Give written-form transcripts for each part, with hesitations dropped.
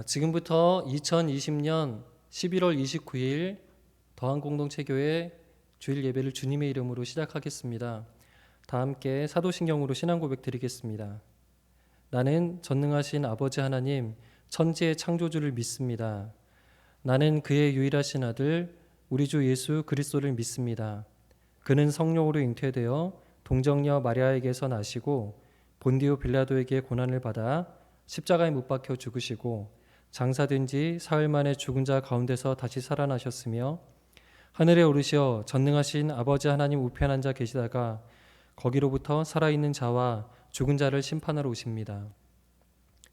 지금부터 2020년 11월 29일 더한공동체교회 주일 예배를 주님의 이름으로 시작하겠습니다. 다 함께 사도신경으로 신앙 고백 드리겠습니다. 나는 전능하신 아버지 하나님 천지의 창조주를 믿습니다. 나는 그의 유일하신 아들 우리 주 예수 그리스도를 믿습니다. 그는 성령으로 잉태되어 동정녀 마리아에게서 나시고 본디오 빌라도에게 고난을 받아 십자가에 못 박혀 죽으시고 장사된 지 사흘 만에 죽은 자 가운데서 다시 살아나셨으며 하늘에 오르시어 전능하신 아버지 하나님 우편 앉아 계시다가 거기로부터 살아있는 자와 죽은 자를 심판하러 오십니다.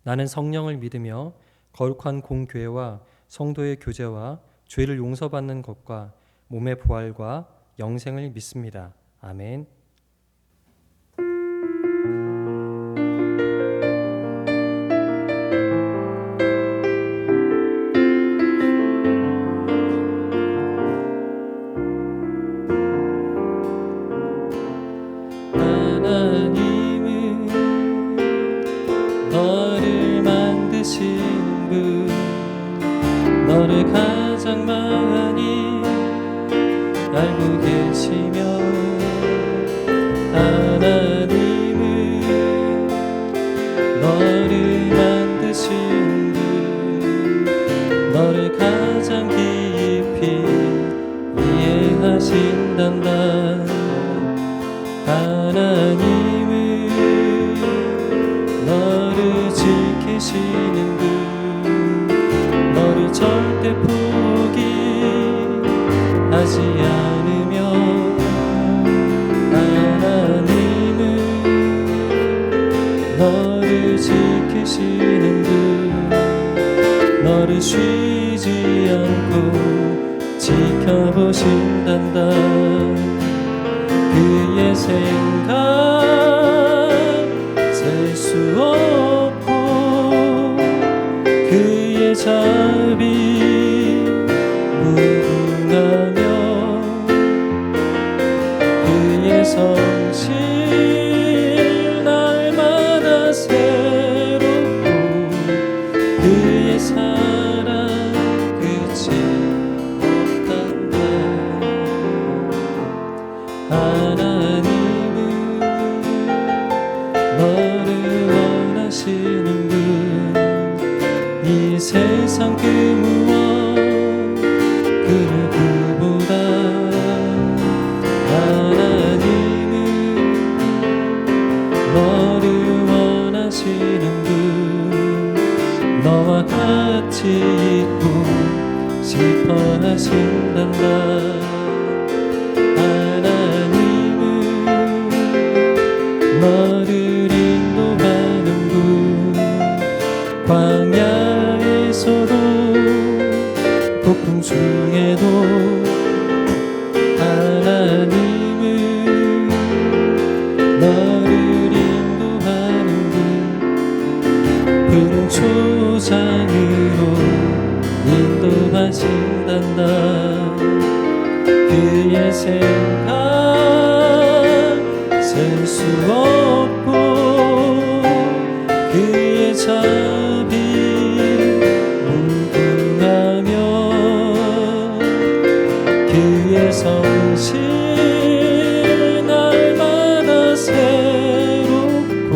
나는 성령을 믿으며 거룩한 공교회와 성도의 교제와 죄를 용서받는 것과 몸의 부활과 영생을 믿습니다. 아멘. 하나님은 너를 만드신 분, 너를 가장 많이 알고 계시며 하나님은 너를 만드신 분, 너를 가장 깊이 이해하신단다. 하나님은 너를 지키시는 분, 너를 절대 포기하지 않으며 하나님은 너를 지키시는 분, 너를 쉬지 않고 지켜보신단다. 그의 생각 셀 수 없고 그의 자비 무궁하며 그의 성실 날마다 새롭고 그의 사랑 끝이 없단다. 하나님은 너를 원하시는 분, 이 세상 그 무엇 그 누구보다 하나님은 너를 원하시는 분, 너와 같이 있고 싶어 하신단다. 너를 인도하는 분, 광야에서도 폭풍 중에도 하나님은 너를 인도하는 분, 푸른 초장으로 인도하신단다. 그의 생각 셀 수 없고 그의 자비 무궁하며 그의 성실 날마다 새롭고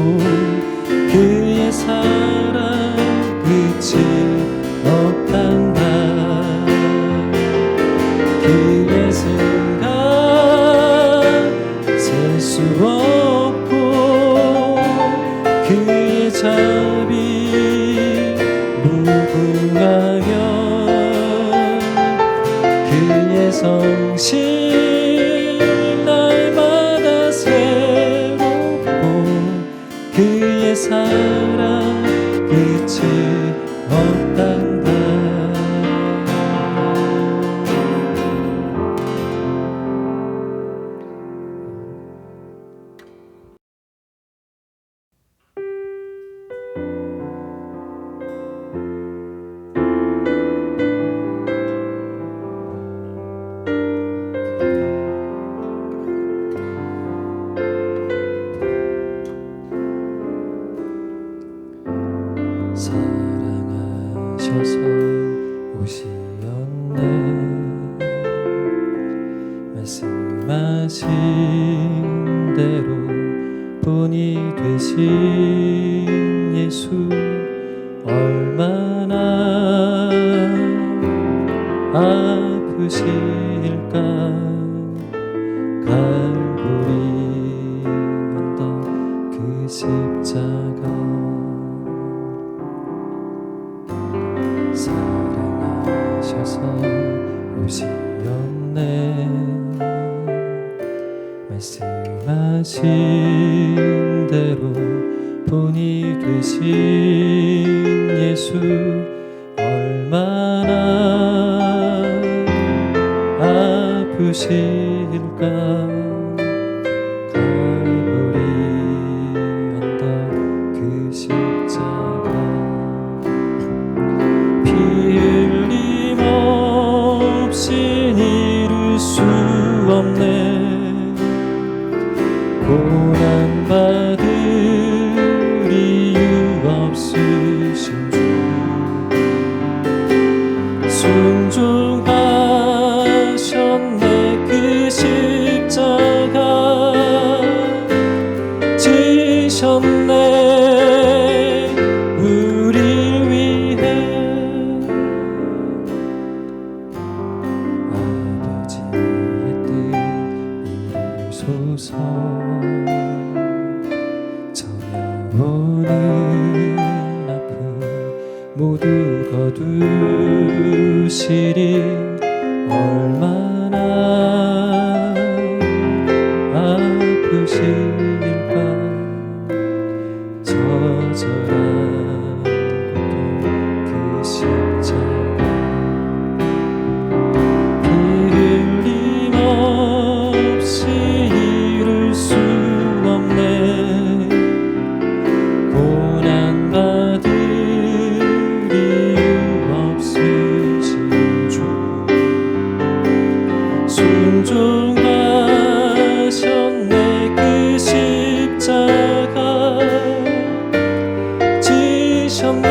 그의 사랑 끝이 없단다. 그의 생각 셀 수 없고 그의 자비 무궁하며 그의 성실 날마다 새롭고 그의 사랑 끝이 없단다. 본이 되신 예수 얼마나 아프실까. 갈보리 언덕 그 십자가 사랑하셔서 오시었네. 말씀하신 대로 본이 되신 예수 얼마나 아프실까. 갈보리 언덕 그 십자가 피 흘림 없이 이룰 수 없네. 고난받을 이유 없으신 주 순종하셨네. 그 십자가 지셨네. 우릴 위해 아버지의 뜻 이루소서. 오는 아픔 모두 거두시리. 얼마나 아프실까. 처절한 고통 그 십자가 피 흘림 없이 이룰 수 없네. 고난받을 이유 없으신 주 순종하셨네. 그 십자가 지셨네.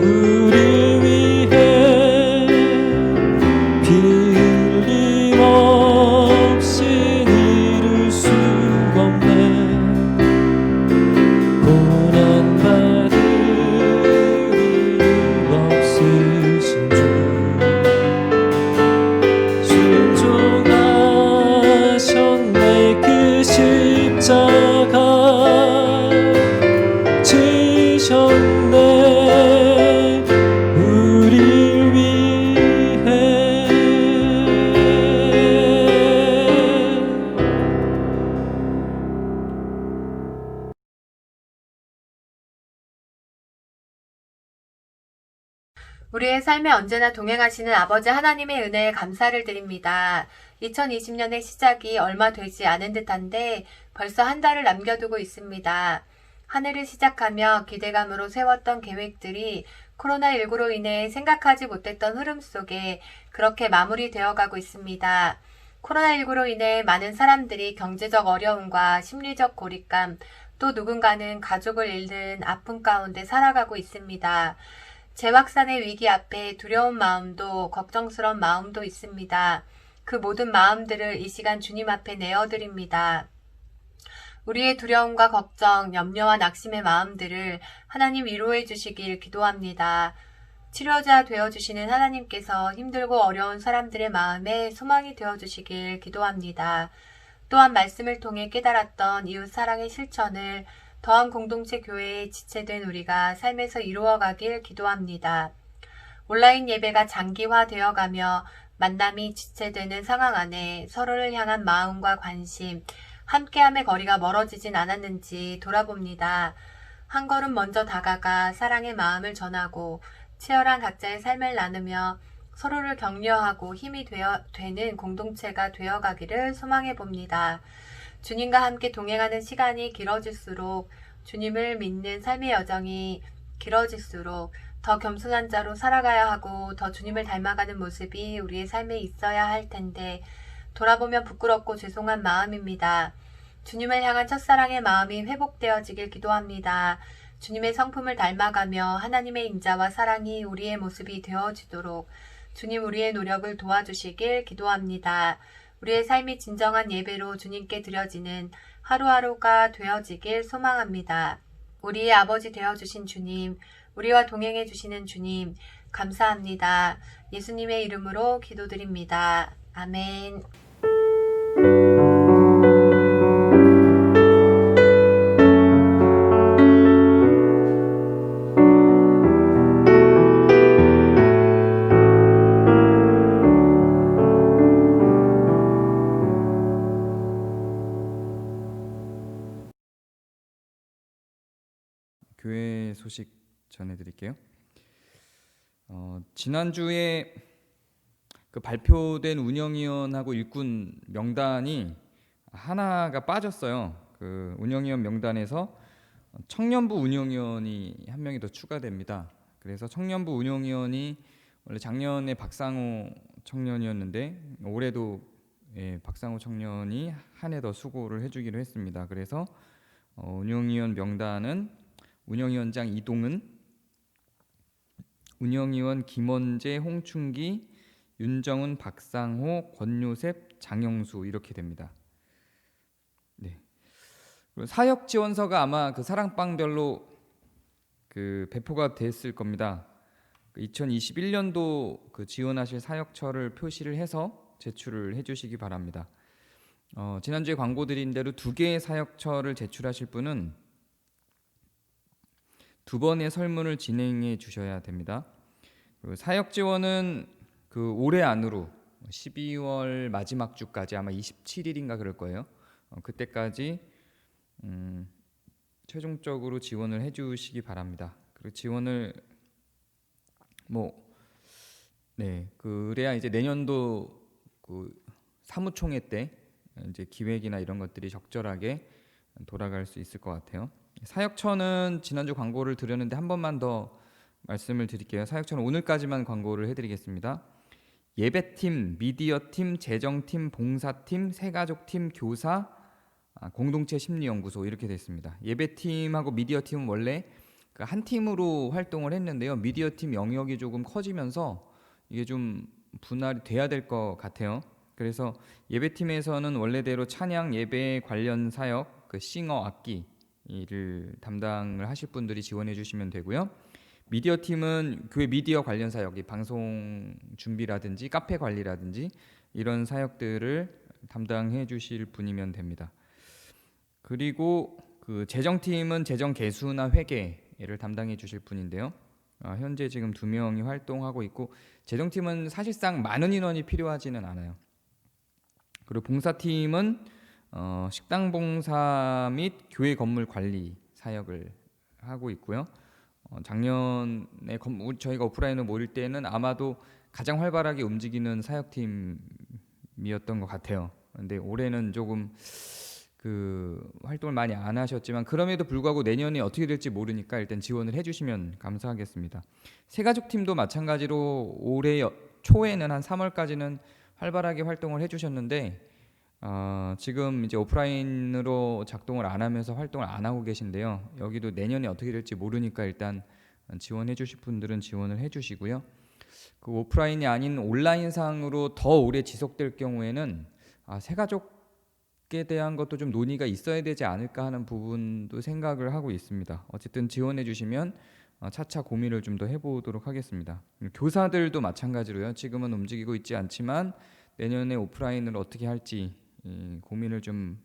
우릴 위해 피 흘림 없이 이룰 수 없네. 고난받을 이유 없으신 주 순종하셨네. 그 십자가 지셨네. 우릴 위해 우리의 삶에 언제나 동행하시는 아버지 하나님의 은혜에 감사를 드립니다. 2020년의 시작이 얼마 되지 않은 듯한데 벌써 한 달을 남겨두고 있습니다. 한 해를 시작하며 기대감으로 세웠던 계획들이 코로나19로 인해 생각하지 못했던 흐름 속에 그렇게 마무리되어 가고 있습니다. 코로나19로 인해 많은 사람들이 경제적 어려움과 심리적 고립감, 또 누군가는 가족을 잃는 아픔 가운데 살아가고 있습니다. 재확산의 위기 앞에 두려운 마음도 걱정스러운 마음도 있습니다. 그 모든 마음들을 이 시간 주님 앞에 내어드립니다. 우리의 두려움과 걱정, 염려와 낙심의 마음들을 하나님 위로해 주시길 기도합니다. 치료자 되어주시는 하나님께서 힘들고 어려운 사람들의 마음에 소망이 되어주시길 기도합니다. 또한 말씀을 통해 깨달았던 이웃사랑의 실천을 더한 공동체 교회에 지체된 우리가 삶에서 이루어가길 기도합니다. 온라인 예배가 장기화되어가며 만남이 지체되는 상황 안에 서로를 향한 마음과 관심, 함께함의 거리가 멀어지진 않았는지 돌아봅니다. 한 걸음 먼저 다가가 사랑의 마음을 전하고 치열한 각자의 삶을 나누며 서로를 격려하고 힘이 되는 공동체가 되어가기를 소망해 봅니다. 주님과 함께 동행하는 시간이 길어질수록 주님을 믿는 삶의 여정이 길어질수록 더 겸손한 자로 살아가야 하고 더 주님을 닮아가는 모습이 우리의 삶에 있어야 할 텐데 돌아보면 부끄럽고 죄송한 마음입니다. 주님을 향한 첫사랑의 마음이 회복되어지길 기도합니다. 주님의 성품을 닮아가며 하나님의 인자와 사랑이 우리의 모습이 되어지도록 주님 우리의 노력을 도와주시길 기도합니다. 우리의 삶이 진정한 예배로 주님께 드려지는 하루하루가 되어지길 소망합니다. 우리의 아버지 되어주신 주님, 우리와 동행해 주시는 주님, 감사합니다. 예수님의 이름으로 기도드립니다. 아멘. 교회 소식 전해드릴게요. 지난주에 그 발표된 운영위원하고 일꾼 명단이 하나가 빠졌어요. 그 운영위원 명단에서 청년부 운영위원이 한 명이 더 추가됩니다. 그래서 청년부 운영위원이 원래 작년에 박상호 청년이었는데 올해도 박상호 청년이 한 해 더 수고를 해주기로 했습니다. 그래서 운영위원 명단은 운영위원장 이동은, 운영위원 김원재, 홍춘기, 윤정은, 박상호, 권요셉, 장영수 이렇게 됩니다. 네. 그리고 사역 지원서가 아마 그 사랑방별로 그 배포가 됐을 겁니다. 2021년도 그 지원하실 사역처를 표시를 해서 제출을 해주시기 바랍니다. 지난주에 광고 드린 대로 2개의 사역처를 제출하실 분은 2번의 설문을 진행해 주셔야 됩니다. 사역 지원은 그 올해 안으로 12월 마지막 주까지 아마 27일인가 그럴 거예요. 그때까지 최종적으로 지원을 해주시기 바랍니다. 그리고 지원을 그래야 이제 내년도 그 사무총회 때 이제 기획이나 이런 것들이 적절하게 돌아갈 수 있을 것 같아요. 사역처는 지난주 광고를 드렸는데 한 번만 더 말씀을 드릴게요. 사역처는 오늘까지만 광고를 해드리겠습니다. 예배팀, 미디어팀, 재정팀, 봉사팀, 새가족팀, 교사, 공동체 심리연구소 이렇게 되어 있습니다. 예배팀하고 미디어팀은 원래 그 한 팀으로 활동을 했는데요. 미디어팀 영역이 조금 커지면서 이게 좀 분할이 돼야 될 것 같아요. 그래서 예배팀에서는 원래대로 찬양, 예배 관련 사역, 그 싱어, 악기를 담당을 하실 분들이 지원해 주시면 되고요. 미디어 팀은 교회 미디어 관련 사역, 방송 준비라든지 카페 관리라든지 이런 사역들을 담당해 주실 분이면 됩니다. 그리고 그 재정팀은 재정 개수나 회계를 담당해 주실 분인데요. 현재 지금 2명이 활동하고 있고 재정팀은 사실상 많은 인원이 필요하지는 않아요. 그리고 봉사팀은 식당 봉사 및 교회 건물 관리 사역을 하고 있고요. 작년에 저희가 오프라인으로 모일 때는 아마도 가장 활발하게 움직이는 사역팀이었던 것 같아요. 근데 올해는 조금 그 활동을 많이 안 하셨지만 그럼에도 불구하고 내년에 어떻게 될지 모르니까 일단 지원을 해주시면 감사하겠습니다. 새가족팀도 마찬가지로 올해 초에는 한 3월까지는 활발하게 활동을 해주셨는데 지금 이제 오프라인으로 작동을 안 하면서 활동을 안 하고 계신데요. 여기도 내년에 어떻게 될지 모르니까 일단 지원해 주실 분들은 지원을 해 주시고요. 그 오프라인이 아닌 온라인상으로 더 오래 지속될 경우에는 새가족에 대한 것도 좀 논의가 있어야 되지 않을까 하는 부분도 생각을 하고 있습니다. 어쨌든 지원해 주시면 차차 고민을 좀 더 해보도록 하겠습니다. 교사들도 마찬가지로요. 지금은 움직이고 있지 않지만 내년에 오프라인을 어떻게 할지 고민을 좀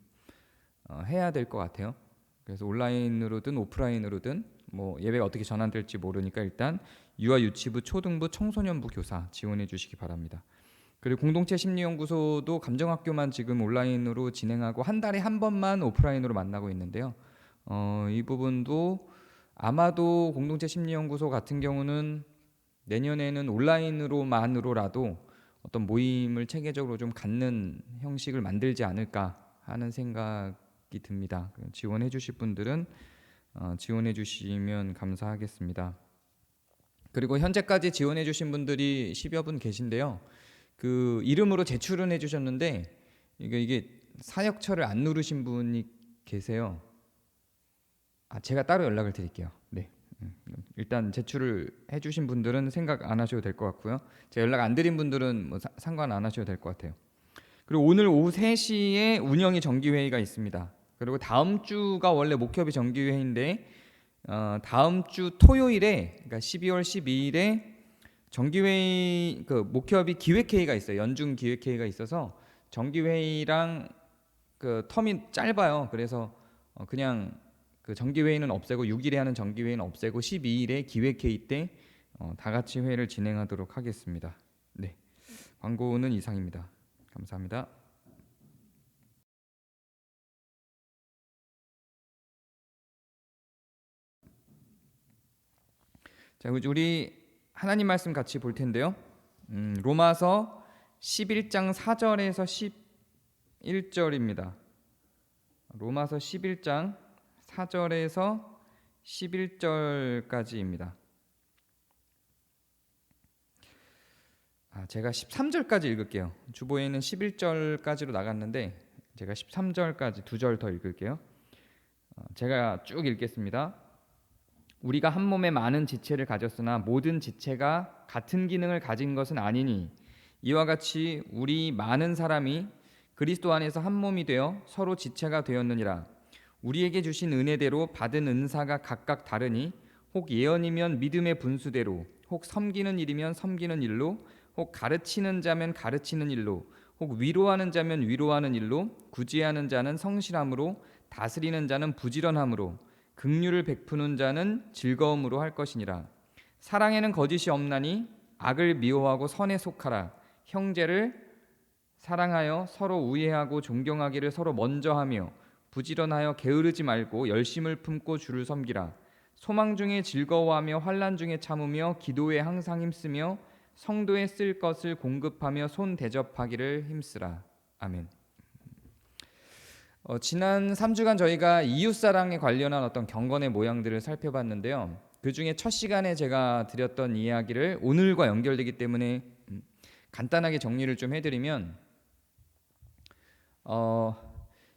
해야 될 것 같아요. 그래서 온라인으로든 오프라인으로든 뭐 예배가 어떻게 전환될지 모르니까 일단 유아 유치부, 초등부, 청소년부 교사 지원해 주시기 바랍니다. 그리고 공동체 심리연구소도 감정학교만 지금 온라인으로 진행하고 한 달에 한 번만 오프라인으로 만나고 있는데요. 이 부분도 아마도 공동체 심리연구소 같은 경우는 내년에는 온라인으로만으로라도 어떤 모임을 체계적으로 좀 갖는 형식을 만들지 않을까 하는 생각이 듭니다. 지원해 주실 분들은 지원해 주시면 감사하겠습니다. 그리고 현재까지 지원해 주신 분들이 10여 분 계신데요. 그 이름으로 제출은 해 주셨는데 이게 사역처를 안 누르신 분이 계세요. 제가 따로 연락을 드릴게요. 네. 일단 제출을 해주신 분들은 생각 안 하셔도 될 것 같고요. 제가 연락 안 드린 분들은 뭐 상관 안 하셔도 될 것 같아요. 그리고 오늘 오후 3시에 운영위 정기회의가 있습니다. 그리고 다음 주가 원래 목협이 정기회의인데 다음 주 토요일에, 그러니까 12월 12일에 정기회의 그 목협이 기획회의가 있어요. 연중 기획회의가 있어서 정기회의랑 그 텀이 짧아요. 그래서 그냥 그 정기회의는 없애고 6일에 하는 정기회의는 없애고 12일에 기획회의 때 다 같이 회의를 진행하도록 하겠습니다. 네, 광고는 이상입니다. 감사합니다. 자, 우리 하나님 말씀 같이 볼 텐데요. 로마서 11장 4절에서 11절입니다. 로마서 11장 4절에서 11절까지입니다. 제가 13절까지 읽을게요. 주보에는 11절까지로 나갔는데 제가 13절까지 2절 더 읽을게요. 제가 쭉 읽겠습니다. 우리가 한 몸에 많은 지체를 가졌으나 모든 지체가 같은 기능을 가진 것은 아니니 이와 같이 우리 많은 사람이 그리스도 안에서 한 몸이 되어 서로 지체가 되었느니라. 우리에게 주신 은혜대로 받은 은사가 각각 다르니 혹 예언이면 믿음의 분수대로, 혹 섬기는 일이면 섬기는 일로, 혹 가르치는 자면 가르치는 일로, 혹 위로하는 자면 위로하는 일로, 구제하는 자는 성실함으로, 다스리는 자는 부지런함으로, 긍휼을 베푸는 자는 즐거움으로 할 것이니라. 사랑에는 거짓이 없나니 악을 미워하고 선에 속하라. 형제를 사랑하여 서로 우애하고 존경하기를 서로 먼저 하며 부지런하여 게으르지 말고 열심을 품고 주를 섬기라. 소망 중에 즐거워하며 환난 중에 참으며 기도에 항상 힘쓰며 성도에 쓸 것을 공급하며 손 대접하기를 힘쓰라. 아멘. 지난 3주간 저희가 이웃사랑에 관련한 어떤 경건의 모양들을 살펴봤는데요. 그 중에 첫 시간에 제가 드렸던 이야기를 오늘과 연결되기 때문에 간단하게 정리를 좀 해드리면,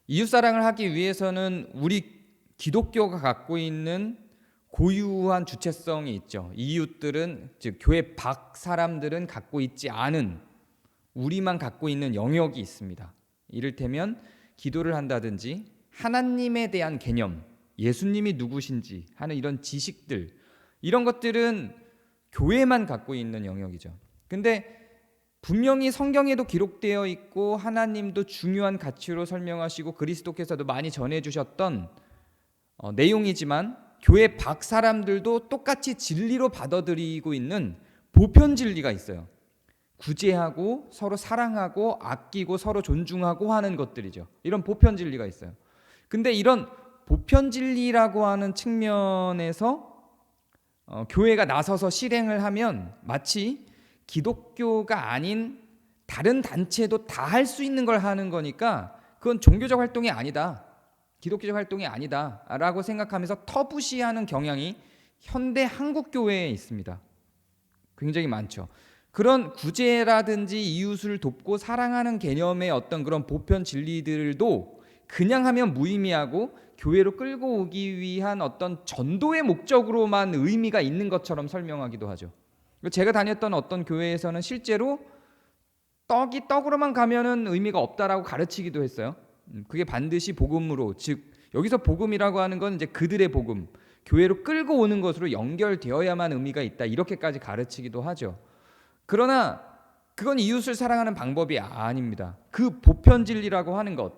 이웃사랑을 하기 위해서는 우리 기독교가 갖고 있는 고유한 주체성이 있죠. 이웃들은, 즉 교회 밖 사람들은 갖고 있지 않은, 우리만 갖고 있는 영역이 있습니다. 이를테면 기도를 한다든지 하나님에 대한 개념, 예수님이 누구신지 하는 이런 지식들, 이런 것들은 교회만 갖고 있는 영역이죠. 근데 분명히 성경에도 기록되어 있고 하나님도 중요한 가치로 설명하시고 그리스도께서도 많이 전해주셨던 내용이지만 교회 밖 사람들도 똑같이 진리로 받아들이고 있는 보편 진리가 있어요. 구제하고 서로 사랑하고 아끼고 서로 존중하고 하는 것들이죠. 이런 보편 진리가 있어요. 근데 이런 보편 진리라고 하는 측면에서 교회가 나서서 실행을 하면 마치 기독교가 아닌 다른 단체도 다 할 수 있는 걸 하는 거니까 그건 종교적 활동이 아니다, 기독교적 활동이 아니다 라고 생각하면서 터부시하는 경향이 현대 한국 교회에 있습니다. 굉장히 많죠. 그런 구제라든지 이웃을 돕고 사랑하는 개념의 어떤 그런 보편 진리들도 그냥 하면 무의미하고 교회로 끌고 오기 위한 어떤 전도의 목적으로만 의미가 있는 것처럼 설명하기도 하죠. 제가 다녔던 어떤 교회에서는 실제로 떡으로만 가면은 의미가 없다라고 가르치기도 했어요. 그게 반드시 복음으로, 즉 여기서 복음이라고 하는 건 이제 그들의 복음, 교회로 끌고 오는 것으로 연결되어야만 의미가 있다, 이렇게까지 가르치기도 하죠. 그러나 그건 이웃을 사랑하는 방법이 아닙니다. 그 보편 진리라고 하는 것,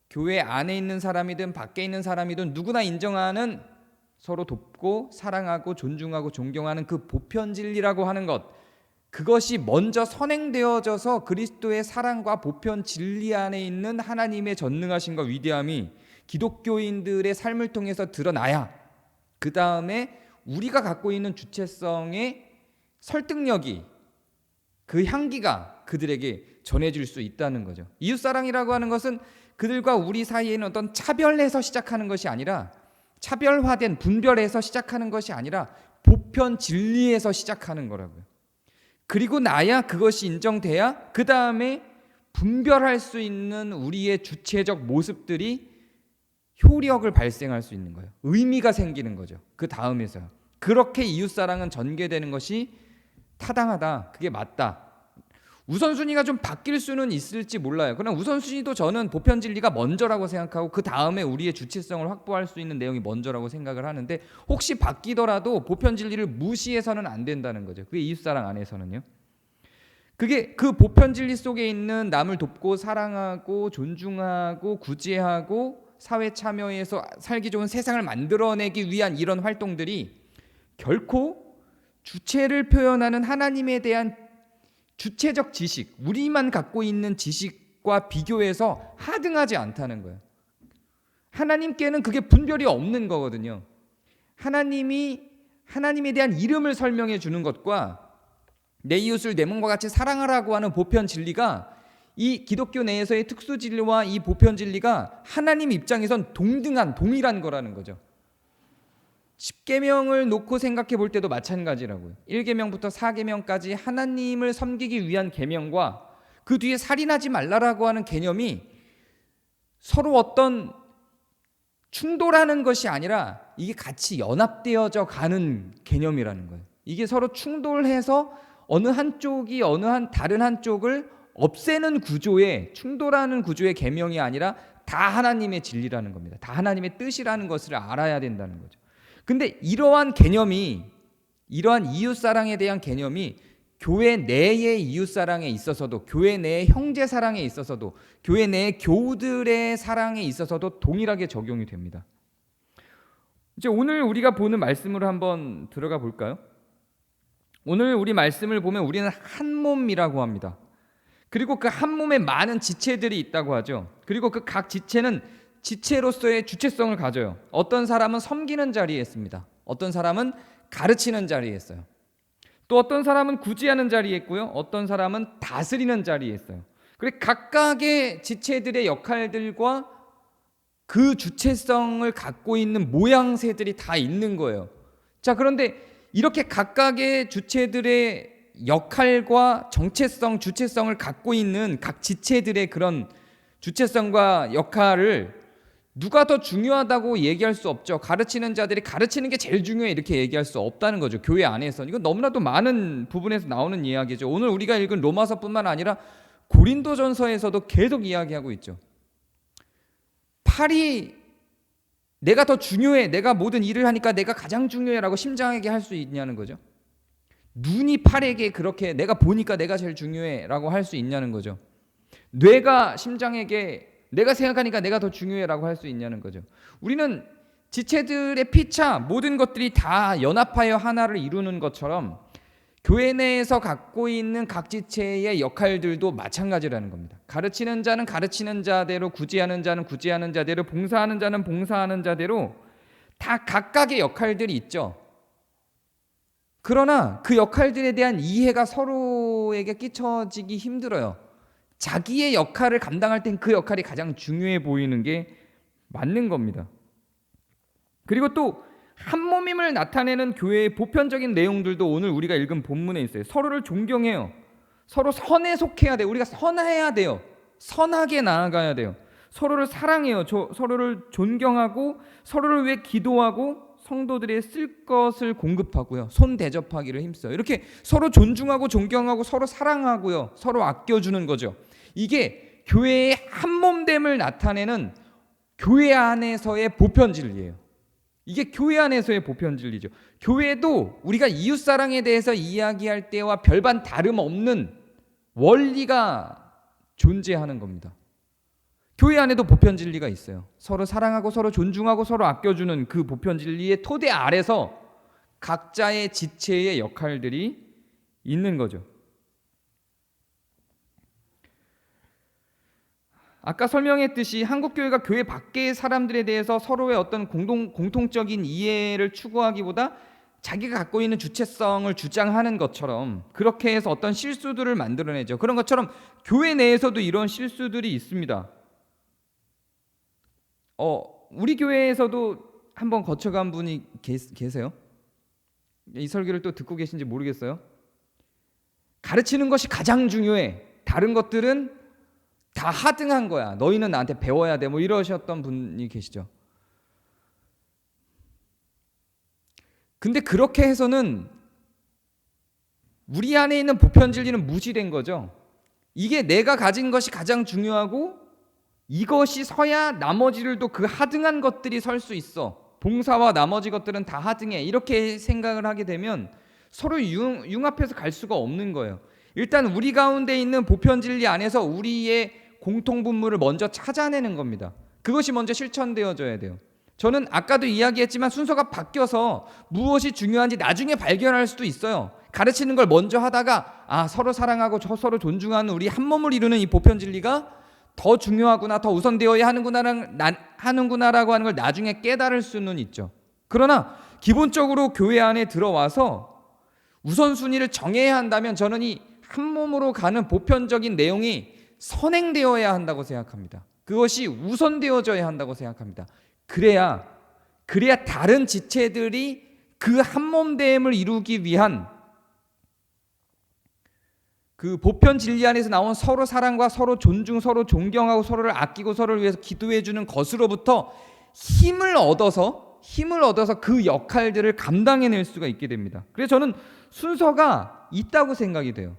교회 안에 있는 사람이든 밖에 있는 사람이든 누구나 인정하는, 서로 돕고 사랑하고 존중하고 존경하는 그 보편 진리라고 하는 것, 그것이 먼저 선행되어져서 그리스도의 사랑과 보편 진리 안에 있는 하나님의 전능하심과 위대함이 기독교인들의 삶을 통해서 드러나야 그 다음에 우리가 갖고 있는 주체성의 설득력이, 그 향기가 그들에게 전해질 수 있다는 거죠. 이웃사랑이라고 하는 것은 그들과 우리 사이에는 어떤 차별해서 시작하는 것이 아니라, 차별화된 분별에서 시작하는 것이 아니라 보편 진리에서 시작하는 거라고요. 그리고 나야 그것이 인정돼야 그 다음에 분별할 수 있는 우리의 주체적 모습들이 효력을 발생할 수 있는 거예요. 의미가 생기는 거죠. 그 다음에서요. 그렇게 이웃사랑은 전개되는 것이 타당하다, 그게 맞다. 우선순위가 좀 바뀔 수는 있을지 몰라요. 그러나 우선순위도 저는 보편 진리가 먼저라고 생각하고 그 다음에 우리의 주체성을 확보할 수 있는 내용이 먼저라고 생각을 하는데, 혹시 바뀌더라도 보편 진리를 무시해서는 안 된다는 거죠. 그게 이웃사랑 안에서는요. 그게 그 보편 진리 속에 있는 남을 돕고 사랑하고 존중하고 구제하고 사회 참여해서 살기 좋은 세상을 만들어내기 위한 이런 활동들이 결코 주체를 표현하는 하나님에 대한 주체적 지식, 우리만 갖고 있는 지식과 비교해서 하등하지 않다는 거예요. 하나님께는 그게 분별이 없는 거거든요. 하나님에 대한 이름을 설명해 주는 것과 내 이웃을 내 몸과 같이 사랑하라고 하는 보편 진리가, 이 기독교 내에서의 특수 진리와 이 보편 진리가 하나님 입장에선 동일한 거라는 거죠. 10계명을 놓고 생각해 볼 때도 마찬가지라고요. 1계명부터 4계명까지 하나님을 섬기기 위한 계명과 그 뒤에 살인하지 말라라고 하는 개념이 서로 어떤 충돌하는 것이 아니라 이게 같이 연합되어져 가는 개념이라는 거예요. 이게 서로 충돌해서 어느 한쪽이 다른 한쪽을 없애는 구조의, 충돌하는 구조의 계명이 아니라 다 하나님의 진리라는 겁니다. 다 하나님의 뜻이라는 것을 알아야 된다는 거죠. 근데 이러한 이웃사랑에 대한 개념이 교회 내의 이웃사랑에 있어서도, 교회 내의 형제사랑에 있어서도, 교회 내의 교우들의 사랑에 있어서도 동일하게 적용이 됩니다. 이제 오늘 우리가 보는 말씀으로 한번 들어가 볼까요? 오늘 우리 말씀을 보면 우리는 한 몸이라고 합니다. 그리고 그 한 몸에 많은 지체들이 있다고 하죠. 그리고 그 각 지체는 지체로서의 주체성을 가져요. 어떤 사람은 섬기는 자리에 있습니다. 어떤 사람은 가르치는 자리에 있어요. 또 어떤 사람은 구제하는 자리에 있고요. 어떤 사람은 다스리는 자리에 있어요. 그리고 각각의 지체들의 역할들과 그 주체성을 갖고 있는 모양새들이 다 있는 거예요. 자, 그런데 이렇게 각각의 주체들의 역할과 정체성, 주체성을 갖고 있는 각 지체들의 그런 주체성과 역할을 누가 더 중요하다고 얘기할 수 없죠. 가르치는 자들이 가르치는 게 제일 중요해 이렇게 얘기할 수 없다는 거죠. 교회 안에서. 이건 너무나도 많은 부분에서 나오는 이야기죠. 오늘 우리가 읽은 로마서뿐만 아니라 고린도전서에서도 계속 이야기하고 있죠. 팔이 내가 더 중요해, 내가 모든 일을 하니까 내가 가장 중요해라고 심장에게 할 수 있냐는 거죠. 눈이 팔에게 그렇게 내가 보니까 내가 제일 중요해라고 할 수 있냐는 거죠. 뇌가 심장에게 내가 생각하니까 내가 더 중요해라고 할 수 있냐는 거죠. 우리는 지체들의 피차 모든 것들이 다 연합하여 하나를 이루는 것처럼 교회 내에서 갖고 있는 각 지체의 역할들도 마찬가지라는 겁니다. 가르치는 자는 가르치는 자대로, 구제하는 자는 구제하는 자대로, 봉사하는 자는 봉사하는 자대로 다 각각의 역할들이 있죠. 그러나 그 역할들에 대한 이해가 서로에게 끼쳐지기 힘들어요. 자기의 역할을 감당할 땐 그 역할이 가장 중요해 보이는 게 맞는 겁니다. 그리고 또 한 몸임을 나타내는 교회의 보편적인 내용들도 오늘 우리가 읽은 본문에 있어요. 서로를 존경해요. 서로 선에 속해야 돼요. 우리가 선해야 돼요. 선하게 나아가야 돼요. 서로를 사랑해요. 서로를 존경하고 서로를 위해 기도하고 성도들의 쓸 것을 공급하고요. 손 대접하기를 힘써요. 이렇게 서로 존중하고 존경하고 서로 사랑하고요. 서로 아껴주는 거죠. 이게 교회의 한몸됨을 나타내는 교회 안에서의 보편 진리예요. 이게 교회 안에서의 보편 진리죠. 교회도 우리가 이웃사랑에 대해서 이야기할 때와 별반 다름없는 원리가 존재하는 겁니다. 교회 안에도 보편 진리가 있어요. 서로 사랑하고 서로 존중하고 서로 아껴주는 그 보편 진리의 토대 아래서 각자의 지체의 역할들이 있는 거죠. 아까 설명했듯이 한국교회가 교회 밖의 사람들에 대해서 서로의 어떤 공통적인 이해를 추구하기보다 자기가 갖고 있는 주체성을 주장하는 것처럼 그렇게 해서 어떤 실수들을 만들어내죠. 그런 것처럼 교회 내에서도 이런 실수들이 있습니다. 우리 교회에서도 한번 거쳐간 분이 계세요? 이 설교를 또 듣고 계신지 모르겠어요. 가르치는 것이 가장 중요해. 다른 것들은 다 하등한 거야. 너희는 나한테 배워야 돼. 뭐 이러셨던 분이 계시죠. 근데 그렇게 해서는 우리 안에 있는 보편 진리는 무시된 거죠. 이게 내가 가진 것이 가장 중요하고 이것이 서야 나머지들도 그 하등한 것들이 설 수 있어. 봉사와 나머지 것들은 다 하등해. 이렇게 생각을 하게 되면 서로 융합해서 갈 수가 없는 거예요. 일단 우리 가운데 있는 보편진리 안에서 우리의 공통분모를 먼저 찾아내는 겁니다. 그것이 먼저 실천되어져야 돼요. 저는 아까도 이야기했지만 순서가 바뀌어서 무엇이 중요한지 나중에 발견할 수도 있어요. 가르치는 걸 먼저 하다가 서로 사랑하고 서로 존중하는 우리 한 몸을 이루는 이 보편진리가 더 중요하구나, 더 우선되어야 하는구나라고 하는 걸 나중에 깨달을 수는 있죠. 그러나 기본적으로 교회 안에 들어와서 우선순위를 정해야 한다면 저는 이 한 몸으로 가는 보편적인 내용이 선행되어야 한다고 생각합니다. 그것이 우선되어져야 한다고 생각합니다. 그래야 다른 지체들이 그 한몸됨을 이루기 위한 그 보편 진리 안에서 나온 서로 사랑과 서로 존중, 서로 존경하고 서로를 아끼고 서로를 위해서 기도해 주는 것으로부터 힘을 얻어서 그 역할들을 감당해낼 수가 있게 됩니다. 그래서 저는 순서가 있다고 생각이 돼요.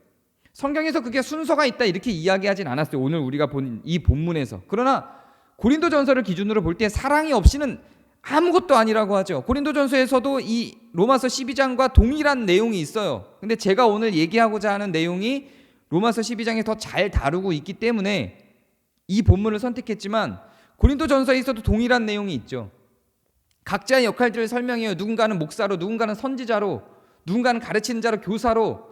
성경에서 그게 순서가 있다 이렇게 이야기하진 않았어요. 오늘 우리가 본 이 본문에서. 그러나 고린도전서를 기준으로 볼 때 사랑이 없이는 아무것도 아니라고 하죠. 고린도전서에서도 이 로마서 12장과 동일한 내용이 있어요. 근데 제가 오늘 얘기하고자 하는 내용이 로마서 12장에 더 잘 다루고 있기 때문에 이 본문을 선택했지만 고린도전서에서도 동일한 내용이 있죠. 각자의 역할들을 설명해요. 누군가는 목사로, 누군가는 선지자로, 누군가는 가르치는 자로, 교사로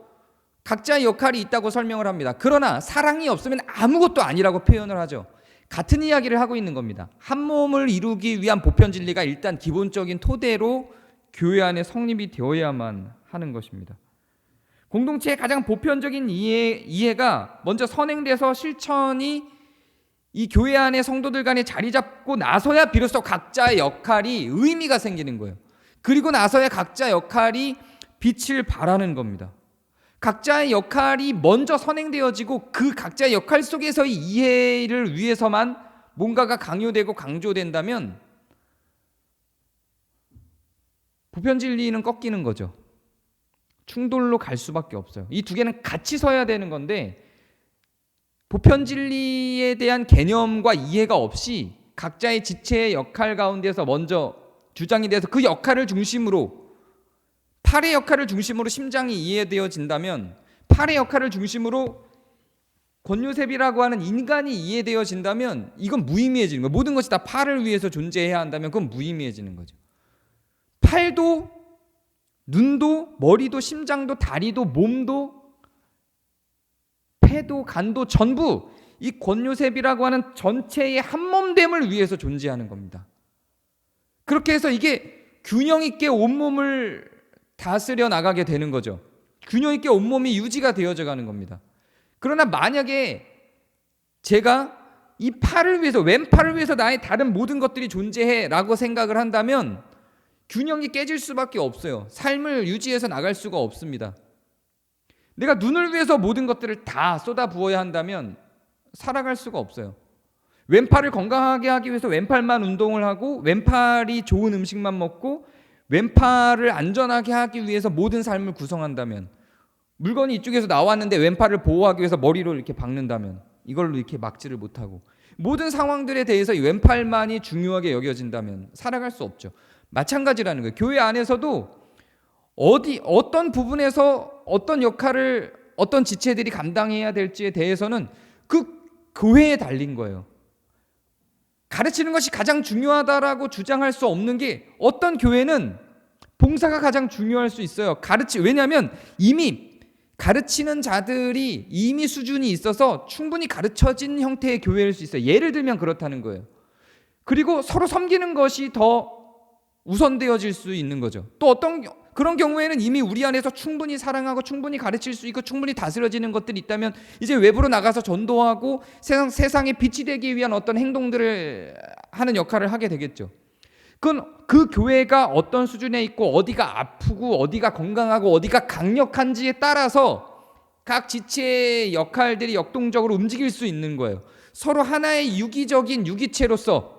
각자의 역할이 있다고 설명을 합니다. 그러나 사랑이 없으면 아무것도 아니라고 표현을 하죠. 같은 이야기를 하고 있는 겁니다. 한 몸을 이루기 위한 보편 진리가 일단 기본적인 토대로 교회 안에 성립이 되어야만 하는 것입니다. 공동체의 가장 보편적인 이해가 먼저 선행돼서 실천이 이 교회 안에 성도들 간에 자리 잡고 나서야 비로소 각자의 역할이 의미가 생기는 거예요. 그리고 나서야 각자 역할이 빛을 발하는 겁니다. 각자의 역할이 먼저 선행되어지고 그 각자의 역할 속에서의 이해를 위해서만 뭔가가 강요되고 강조된다면 보편진리는 꺾이는 거죠. 충돌로 갈 수밖에 없어요. 이 두 개는 같이 서야 되는 건데 보편진리에 대한 개념과 이해가 없이 각자의 지체의 역할 가운데서 먼저 주장이 돼서 그 역할을 중심으로 팔의 역할을 중심으로 심장이 이해되어진다면 팔의 역할을 중심으로 권요셉이라고 하는 인간이 이해되어진다면 이건 무의미해지는 거예요. 모든 것이 다 팔을 위해서 존재해야 한다면 그건 무의미해지는 거죠. 팔도 눈도 머리도 심장도 다리도 몸도 폐도 간도 전부 이 권요셉이라고 하는 전체의 한몸됨을 위해서 존재하는 겁니다. 그렇게 해서 이게 균형 있게 온몸을 다스려 나가게 되는 거죠. 균형 있게 온몸이 유지가 되어져 가는 겁니다. 그러나 만약에 제가 이 팔을 위해서 왼팔을 위해서 나의 다른 모든 것들이 존재해 라고 생각을 한다면 균형이 깨질 수밖에 없어요. 삶을 유지해서 나갈 수가 없습니다. 내가 눈을 위해서 모든 것들을 다 쏟아 부어야 한다면 살아갈 수가 없어요. 왼팔을 건강하게 하기 위해서 왼팔만 운동을 하고 왼팔이 좋은 음식만 먹고 왼팔을 안전하게 하기 위해서 모든 삶을 구성한다면 물건이 이쪽에서 나왔는데 왼팔을 보호하기 위해서 머리로 이렇게 박는다면 이걸로 이렇게 막지를 못하고 모든 상황들에 대해서 이 왼팔만이 중요하게 여겨진다면 살아갈 수 없죠. 마찬가지라는 거예요. 교회 안에서도 어떤 부분에서 어떤 역할을 어떤 지체들이 감당해야 될지에 대해서는 그 교회에 달린 거예요. 가르치는 것이 가장 중요하다라고 주장할 수 없는 게 어떤 교회는 봉사가 가장 중요할 수 있어요. 왜냐하면 이미 가르치는 자들이 이미 수준이 있어서 충분히 가르쳐진 형태의 교회일 수 있어요. 예를 들면 그렇다는 거예요. 그리고 서로 섬기는 것이 더 우선되어질 수 있는 거죠. 또 그런 경우에는 이미 우리 안에서 충분히 사랑하고 충분히 가르칠 수 있고 충분히 다스려지는 것들이 있다면 이제 외부로 나가서 전도하고 세상에 빛이 되기 위한 어떤 행동들을 하는 역할을 하게 되겠죠. 그건 그 교회가 어떤 수준에 있고 어디가 아프고 어디가 건강하고 어디가 강력한지에 따라서 각 지체의 역할들이 역동적으로 움직일 수 있는 거예요. 서로 하나의 유기체로서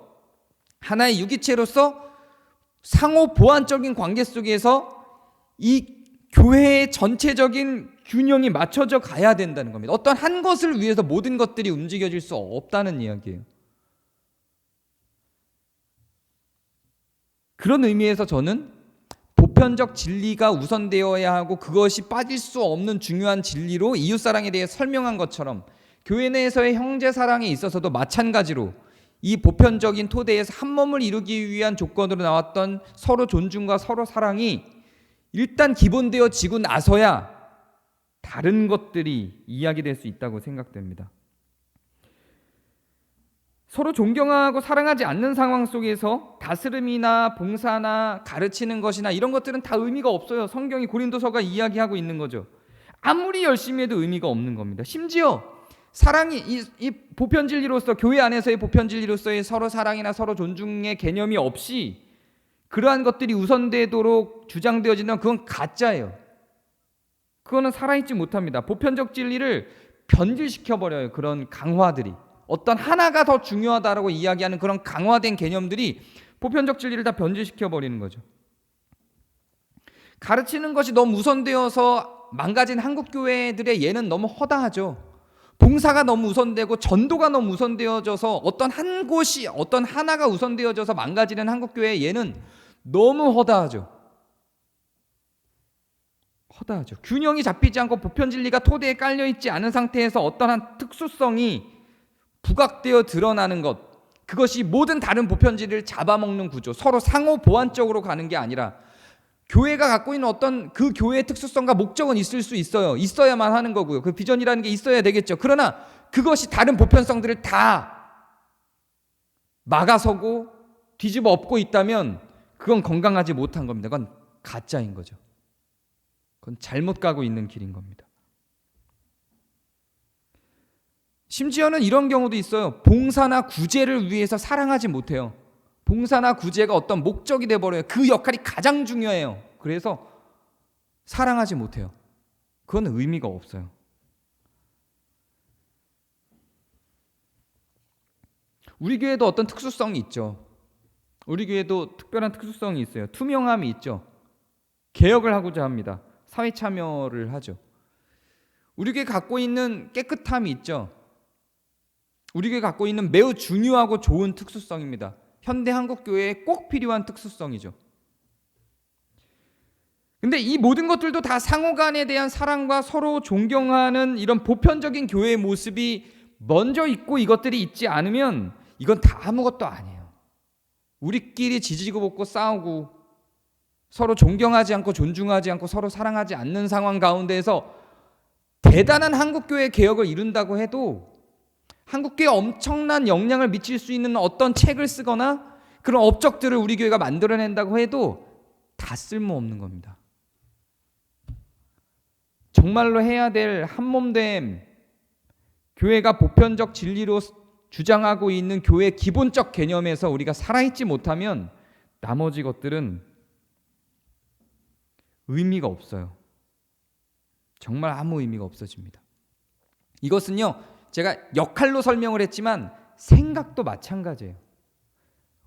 상호 보완적인 관계 속에서 이 교회의 전체적인 균형이 맞춰져 가야 된다는 겁니다. 어떤 한 것을 위해서 모든 것들이 움직여질 수 없다는 이야기예요. 그런 의미에서 저는 보편적 진리가 우선되어야 하고 그것이 빠질 수 없는 중요한 진리로 이웃사랑에 대해 설명한 것처럼 교회 내에서의 형제사랑에 있어서도 마찬가지로 이 보편적인 토대에서 한 몸을 이루기 위한 조건으로 나왔던 서로 존중과 서로 사랑이 일단 기본되어지고 나서야 다른 것들이 이야기될 수 있다고 생각됩니다. 서로 존경하고 사랑하지 않는 상황 속에서 다스림이나 봉사나 가르치는 것이나 이런 것들은 다 의미가 없어요. 성경이 고린도서가 이야기하고 있는 거죠. 아무리 열심히 해도 의미가 없는 겁니다. 심지어 사랑이 이 보편진리로서 교회 안에서의 보편진리로서의 서로 사랑이나 서로 존중의 개념이 없이 그러한 것들이 우선되도록 주장되어진다면 그건 가짜예요. 그거는 살아있지 못합니다. 보편적 진리를 변질시켜버려요. 그런 강화들이. 어떤 하나가 더 중요하다라고 이야기하는 그런 강화된 개념들이 보편적 진리를 다 변질시켜버리는 거죠. 가르치는 것이 너무 우선되어서 망가진 한국교회들의 예는 너무 허다하죠. 봉사가 너무 우선되고 전도가 너무 우선되어져서 어떤 한 곳이 어떤 하나가 우선되어져서 망가지는 한국교회의 예는 너무 허다하죠. 균형이 잡히지 않고 보편진리가 토대에 깔려있지 않은 상태에서 어떠한 특수성이 부각되어 드러나는 것, 그것이 모든 다른 보편진리를 잡아먹는 구조, 서로 상호 보완적으로 가는 게 아니라 교회가 갖고 있는 어떤 그 교회의 특수성과 목적은 있을 수 있어요. 있어야만 하는 거고요. 그 비전이라는 게 있어야 되겠죠. 그러나 그것이 다른 보편성들을 다 막아서고 뒤집어 엎고 있다면 그건 건강하지 못한 겁니다. 그건 가짜인 거죠. 그건 잘못 가고 있는 길인 겁니다. 심지어는 이런 경우도 있어요. 봉사나 구제를 위해서 사랑하지 못해요. 봉사나 구제가 어떤 목적이 돼버려요. 그 역할이 가장 중요해요. 그래서 사랑하지 못해요. 그건 의미가 없어요. 우리 교회도 어떤 특수성이 있죠. 우리 교회도 특별한 특수성이 있어요. 투명함이 있죠. 개혁을 하고자 합니다. 사회 참여를 하죠. 우리 교회 갖고 있는 깨끗함이 있죠. 우리 교회 갖고 있는 매우 중요하고 좋은 특수성입니다. 현대 한국교회에 꼭 필요한 특수성이죠. 근데 이 모든 것들도 다 상호간에 대한 사랑과 서로 존경하는 이런 보편적인 교회의 모습이 먼저 있고 이것들이 있지 않으면 이건 다 아무것도 아니에요. 우리끼리 지지고 볶고 싸우고 서로 존경하지 않고 존중하지 않고 서로 사랑하지 않는 상황 가운데에서 대단한 한국교회 개혁을 이룬다고 해도 한국교회에 엄청난 영향을 미칠 수 있는 어떤 책을 쓰거나 그런 업적들을 우리 교회가 만들어낸다고 해도 다 쓸모없는 겁니다. 정말로 해야 될 한몸됨, 교회가 보편적 진리로 주장하고 있는 교회의 기본적 개념에서 우리가 살아있지 못하면 나머지 것들은 의미가 없어요. 정말 아무 의미가 없어집니다. 이것은요, 제가 역할로 설명을 했지만 생각도 마찬가지예요.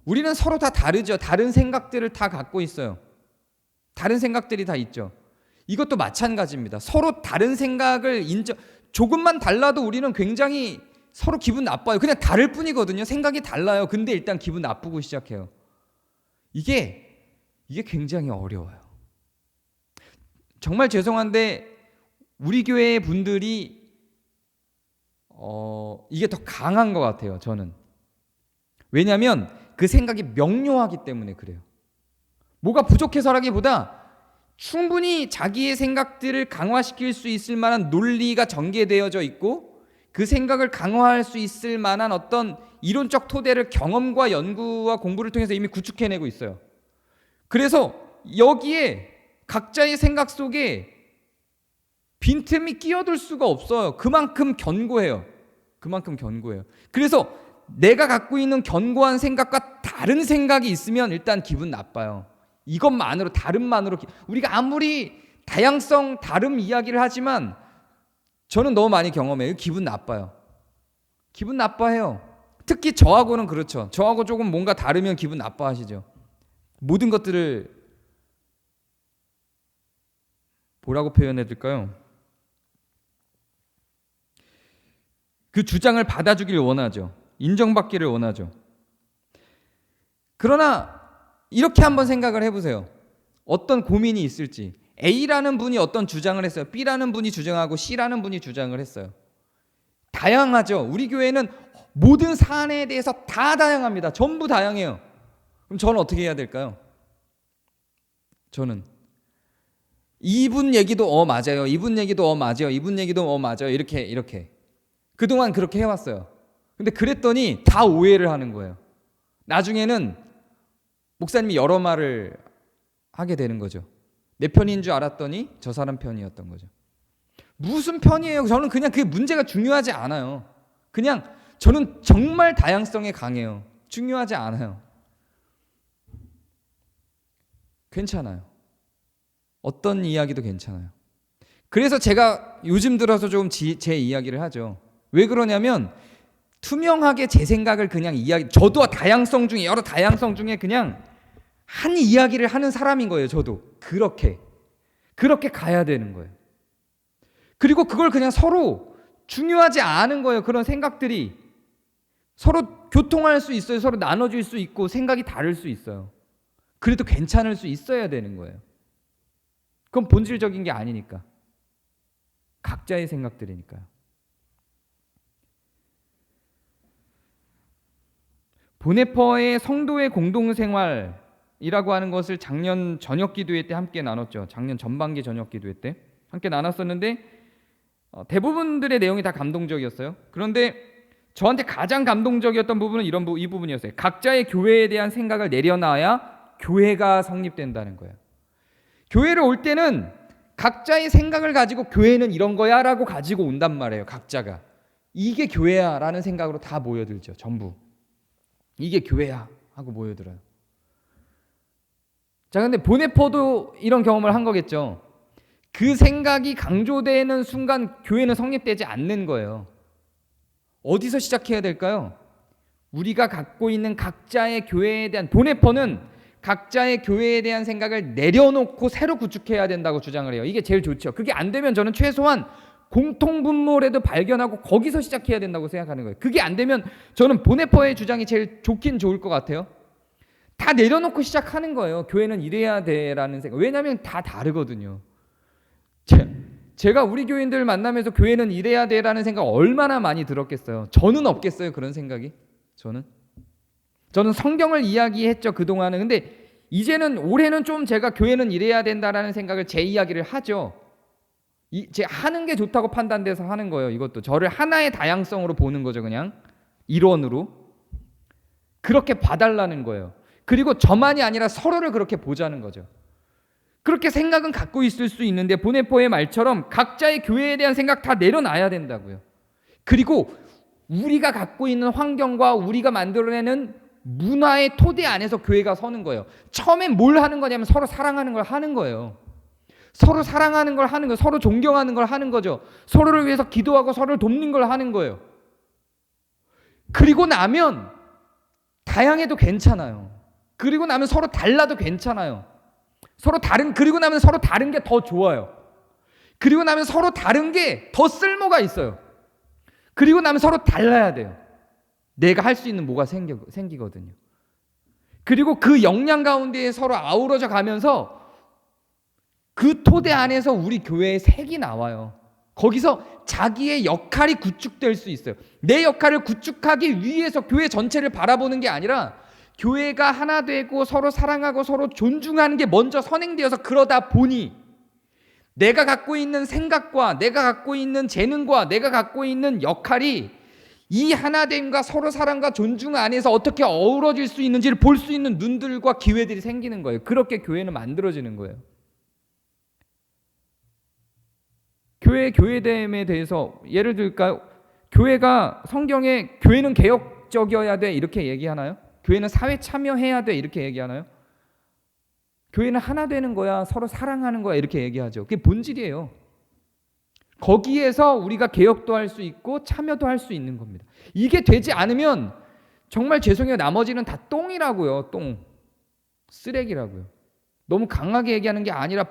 우리는 서로 다 다르죠. 다른 생각들을 다 갖고 있어요. 다른 생각들이 다 있죠. 이것도 마찬가지입니다. 서로 다른 생각을 조금만 달라도 우리는 굉장히 서로 기분 나빠요. 그냥 다를 뿐이거든요. 생각이 달라요. 근데 일단 기분 나쁘고 시작해요. 이게 굉장히 어려워요. 정말 죄송한데 우리 교회 분들이 이게 더 강한 것 같아요. 저는. 왜냐하면 그 생각이 명료하기 때문에 그래요. 뭐가 부족해서라기보다 충분히 자기의 생각들을 강화시킬 수 있을 만한 논리가 전개되어져 있고 그 생각을 강화할 수 있을 만한 어떤 이론적 토대를 경험과 연구와 공부를 통해서 이미 구축해내고 있어요. 그래서 여기에 각자의 생각 속에 빈틈이 끼어들 수가 없어요. 그만큼 견고해요. 그래서 내가 갖고 있는 견고한 생각과 다른 생각이 있으면 일단 기분 나빠요. 이것만으로, 다름만으로 우리가 아무리 다양성, 다름 이야기를 하지만 저는 너무 많이 경험해요. 기분 나빠요. 기분 나빠해요. 특히 저하고는 그렇죠. 저하고 조금 뭔가 다르면 기분 나빠하시죠. 모든 것들을 뭐라고 표현해 드릴까요? 그 주장을 받아주길 원하죠. 인정받기를 원하죠. 그러나 이렇게 한번 생각을 해보세요. 어떤 고민이 있을지. A라는 분이 어떤 주장을 했어요. B라는 분이 주장하고 C라는 분이 주장을 했어요. 다양하죠. 우리 교회는 모든 사안에 대해서 다 다양합니다. 전부 다양해요. 그럼 저는 어떻게 해야 될까요? 저는 이분 얘기도 맞아요. 이분 얘기도 맞아요. 이분 얘기도 맞아요. 이렇게 그동안 그렇게 해왔어요. 근데 그랬더니 다 오해를 하는 거예요. 나중에는 목사님이 여러 말을 하게 되는 거죠. 내 편인 줄 알았더니 저 사람 편이었던 거죠. 무슨 편이에요? 저는 그냥 그게 문제가 중요하지 않아요. 그냥 저는 정말 다양성에 강해요. 중요하지 않아요. 괜찮아요. 어떤 이야기도 괜찮아요. 그래서 제가 요즘 들어서 좀 제 이야기를 하죠. 왜 그러냐면 투명하게 제 생각을 그냥 저도 다양성 중에 여러 다양성 중에 그냥 한 이야기를 하는 사람인 거예요. 저도 그렇게 가야 되는 거예요. 그리고 그걸 그냥 서로 중요하지 않은 거예요. 그런 생각들이 서로 교통할 수 있어요. 서로 나눠줄 수 있고 생각이 다를 수 있어요. 그래도 괜찮을 수 있어야 되는 거예요. 그건 본질적인 게 아니니까. 각자의 생각들이니까요. 보네퍼의 성도의 공동생활이라고 하는 것을 작년 저녁 기도회 때 함께 나눴죠. 작년 전반기 저녁 기도회 때 함께 나눴었는데 대부분들의 내용이 다 감동적이었어요. 그런데 저한테 가장 감동적이었던 부분은 이 부분이었어요. 각자의 교회에 대한 생각을 내려놔야 교회가 성립된다는 거예요. 교회를 올 때는 각자의 생각을 가지고 교회는 이런 거야 라고 가지고 온단 말이에요. 각자가 이게 교회야 라는 생각으로 다 모여들죠. 전부 이게 교회야 하고 모여들어요. 자, 근데 보네퍼도 이런 경험을 한 거겠죠. 그 생각이 강조되는 순간 교회는 성립되지 않는 거예요. 어디서 시작해야 될까요? 우리가 갖고 있는 각자의 교회에 대한, 보네퍼는 각자의 교회에 대한 생각을 내려놓고 새로 구축해야 된다고 주장을 해요. 이게 제일 좋죠. 그게 안 되면 저는 최소한 공통분모라도 발견하고 거기서 시작해야 된다고 생각하는 거예요. 그게 안 되면 저는 보네퍼의 주장이 제일 좋긴 좋을 것 같아요. 다 내려놓고 시작하는 거예요. 교회는 이래야 돼라는 생각. 왜냐하면 다 다르거든요. 제가 우리 교인들 만나면서 교회는 이래야 돼라는 생각 얼마나 많이 들었겠어요. 저는 없겠어요. 그런 생각이. 저는 성경을 이야기했죠. 그동안은. 근데 이제는 올해는 좀 제가 교회는 이래야 된다라는 생각을 제 이야기를 하죠. 제 하는 게 좋다고 판단돼서 하는 거예요. 이것도 저를 하나의 다양성으로 보는 거죠. 그냥 일원으로 그렇게 봐달라는 거예요. 그리고 저만이 아니라 서로를 그렇게 보자는 거죠. 그렇게 생각은 갖고 있을 수 있는데 보네포의 말처럼 각자의 교회에 대한 생각 다 내려놔야 된다고요. 그리고 우리가 갖고 있는 환경과 우리가 만들어내는 문화의 토대 안에서 교회가 서는 거예요. 처음엔 뭘 하는 거냐면 서로 사랑하는 걸 하는 거예요. 서로 사랑하는 걸 하는 거예요. 서로 존경하는 걸 하는 거죠. 서로를 위해서 기도하고 서로를 돕는 걸 하는 거예요. 그리고 나면 다양해도 괜찮아요. 그리고 나면 서로 달라도 괜찮아요. 그리고 나면 서로 다른 게 더 좋아요. 그리고 나면 서로 다른 게 더 쓸모가 있어요. 그리고 나면 서로 달라야 돼요. 내가 할 수 있는 뭐가 생기거든요. 그리고 그 역량 가운데 서로 아우러져 가면서 그 토대 안에서 우리 교회의 색이 나와요. 거기서 자기의 역할이 구축될 수 있어요. 내 역할을 구축하기 위해서 교회 전체를 바라보는 게 아니라 교회가 하나 되고 서로 사랑하고 서로 존중하는 게 먼저 선행되어서 그러다 보니 내가 갖고 있는 생각과 내가 갖고 있는 재능과 내가 갖고 있는 역할이 이 하나됨과 서로 사랑과 존중 안에서 어떻게 어우러질 수 있는지를 볼 수 있는 눈들과 기회들이 생기는 거예요. 그렇게 교회는 만들어지는 거예요. 교회됨에 대해서 예를 들까요? 교회가 성경에 교회는 개혁적이어야 돼 이렇게 얘기하나요? 교회는 사회 참여해야 돼 이렇게 얘기하나요? 교회는 하나 되는 거야, 서로 사랑하는 거야 이렇게 얘기하죠. 그게 본질이에요. 거기에서 우리가 개혁도 할 수 있고 참여도 할 수 있는 겁니다. 이게 되지 않으면 정말 죄송해요. 나머지는 다 똥이라고요. 똥. 쓰레기라고요. 너무 강하게 얘기하는 게 아니라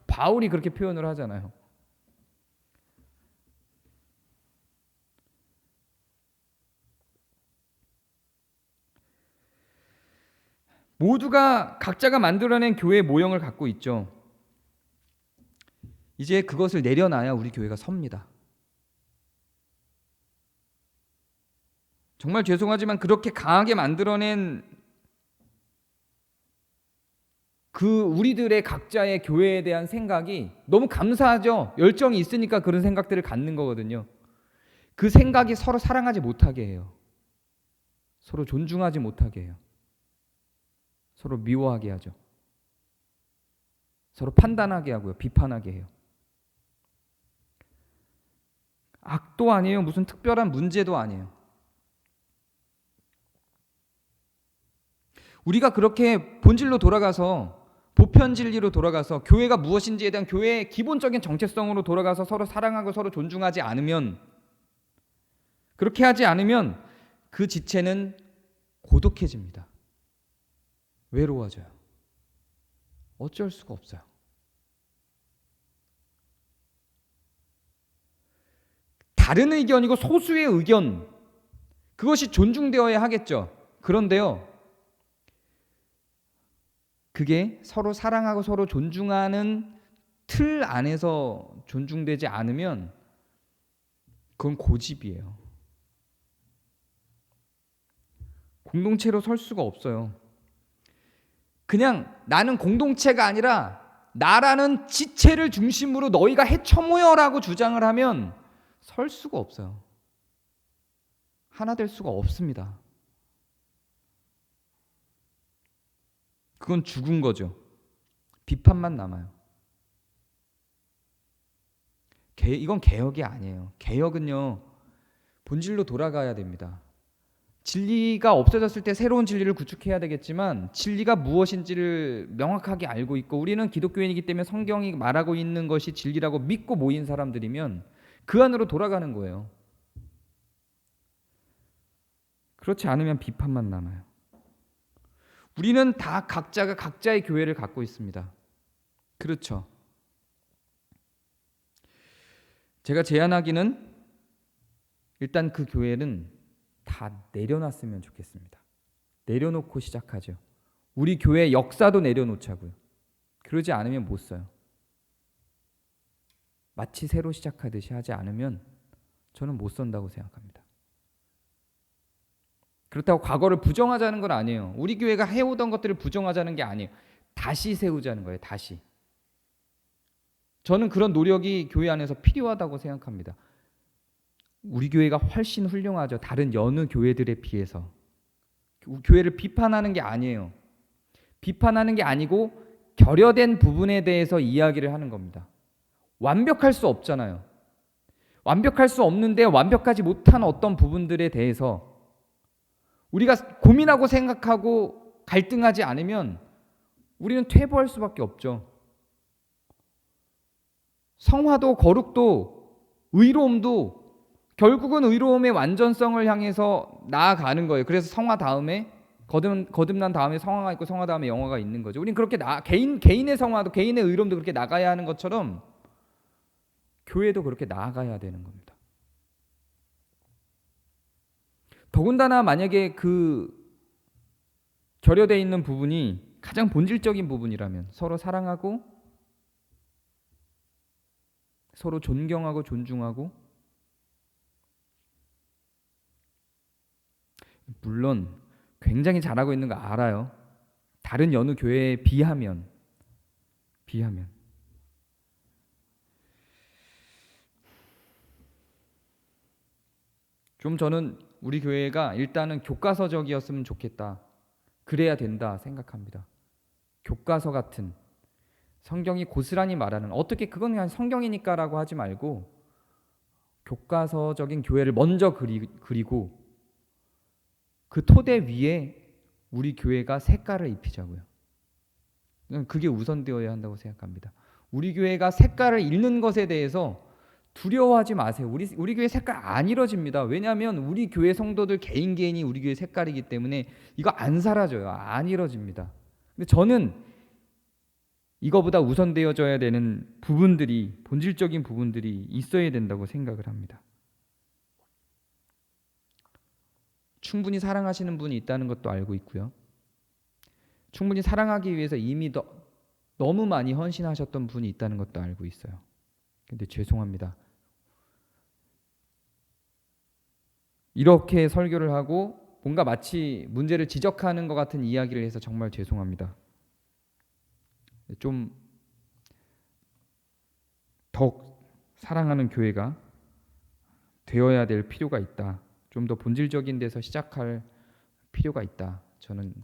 바울이 그렇게 표현을 하잖아요. 모두가 각자가 만들어낸 교회 모형을 갖고 있죠. 이제 그것을 내려놔야 우리 교회가 섭니다. 정말 죄송하지만 그렇게 강하게 만들어낸 그 우리들의 각자의 교회에 대한 생각이 너무 감사하죠. 열정이 있으니까 그런 생각들을 갖는 거거든요. 그 생각이 서로 사랑하지 못하게 해요. 서로 존중하지 못하게 해요. 서로 미워하게 하죠. 서로 판단하게 하고요. 비판하게 해요. 악도 아니에요. 무슨 특별한 문제도 아니에요. 우리가 그렇게 본질로 돌아가서, 보편 진리로 돌아가서, 교회가 무엇인지에 대한 교회의 기본적인 정체성으로 돌아가서 서로 사랑하고 서로 존중하지 않으면, 그렇게 하지 않으면 그 지체는 고독해집니다. 외로워져요. 어쩔 수가 없어요. 다른 의견이고 소수의 의견, 그것이 존중되어야 하겠죠. 그런데요, 그게 서로 사랑하고 서로 존중하는 틀 안에서 존중되지 않으면 그건 고집이에요. 공동체로 설 수가 없어요. 그냥 나는 공동체가 아니라 나라는 지체를 중심으로 너희가 해쳐모여라고 주장을 하면 설 수가 없어요. 하나 될 수가 없습니다. 그건 죽은 거죠. 비판만 남아요. 이건 개혁이 아니에요. 개혁은요, 본질로 돌아가야 됩니다. 진리가 없어졌을 때 새로운 진리를 구축해야 되겠지만 진리가 무엇인지를 명확하게 알고 있고, 우리는 기독교인이기 때문에 성경이 말하고 있는 것이 진리라고 믿고 모인 사람들이면 그 안으로 돌아가는 거예요. 그렇지 않으면 비판만 남아요. 우리는 다 각자가 각자의 교회를 갖고 있습니다. 그렇죠. 제가 제안하기는 일단 그 교회는 다 내려놨으면 좋겠습니다. 내려놓고 시작하죠. 우리 교회 역사도 내려놓자고요. 그러지 않으면 못 써요. 마치 새로 시작하듯이 하지 않으면 저는 못 선다고 생각합니다. 그렇다고 과거를 부정하자는 건 아니에요. 우리 교회가 해오던 것들을 부정하자는 게 아니에요. 다시 세우자는 거예요. 다시. 저는 그런 노력이 교회 안에서 필요하다고 생각합니다. 우리 교회가 훨씬 훌륭하죠. 다른 여느 교회들에 비해서. 교회를 비판하는 게 아니에요. 비판하는 게 아니고 결여된 부분에 대해서 이야기를 하는 겁니다. 완벽할 수 없잖아요. 완벽할 수 없는데 완벽하지 못한 어떤 부분들에 대해서 우리가 고민하고 생각하고 갈등하지 않으면 우리는 퇴보할 수밖에 없죠. 성화도 거룩도 의로움도 결국은 의로움의 완전성을 향해서 나아가는 거예요. 그래서 성화 다음에 거듭난 다음에 성화가 있고 성화 다음에 영화가 있는 거죠. 우리는 그렇게 개인의 성화도 개인의 의로움도 그렇게 나가야 하는 것처럼 교회도 그렇게 나아가야 되는 겁니다. 더군다나 만약에 그 결여되어 있는 부분이 가장 본질적인 부분이라면 서로 사랑하고 서로 존경하고 존중하고, 물론 굉장히 잘하고 있는 거 알아요. 다른 여느 교회에 비하면 좀 저는 우리 교회가 일단은 교과서적이었으면 좋겠다. 그래야 된다 생각합니다. 교과서 같은, 성경이 고스란히 말하는, 어떻게 그건 그냥 성경이니까라고 하지 말고 교과서적인 교회를 먼저 그리고 그 토대 위에 우리 교회가 색깔을 입히자고요. 그게 우선되어야 한다고 생각합니다. 우리 교회가 색깔을 잃는 것에 대해서 두려워하지 마세요. 우리 교회 색깔 안 잃어집니다. 왜냐하면 우리 교회 성도들 개인이 우리 교회 색깔이기 때문에 이거 안 사라져요. 안 잃어집니다. 근데 저는 이거보다 우선되어져야 되는 부분들이, 본질적인 부분들이 있어야 된다고 생각을 합니다. 충분히 사랑하시는 분이 있다는 것도 알고 있고요. 충분히 사랑하기 위해서 이미 너무 많이 헌신하셨던 분이 있다는 것도 알고 있어요. 근데 죄송합니다. 이렇게 설교를 하고 뭔가 마치 문제를 지적하는 것 같은 이야기를 해서 정말 죄송합니다. 좀 더욱 사랑하는 교회가 되어야 될 필요가 있다. 좀 더 본질적인 데서 시작할 필요가 있다. 저는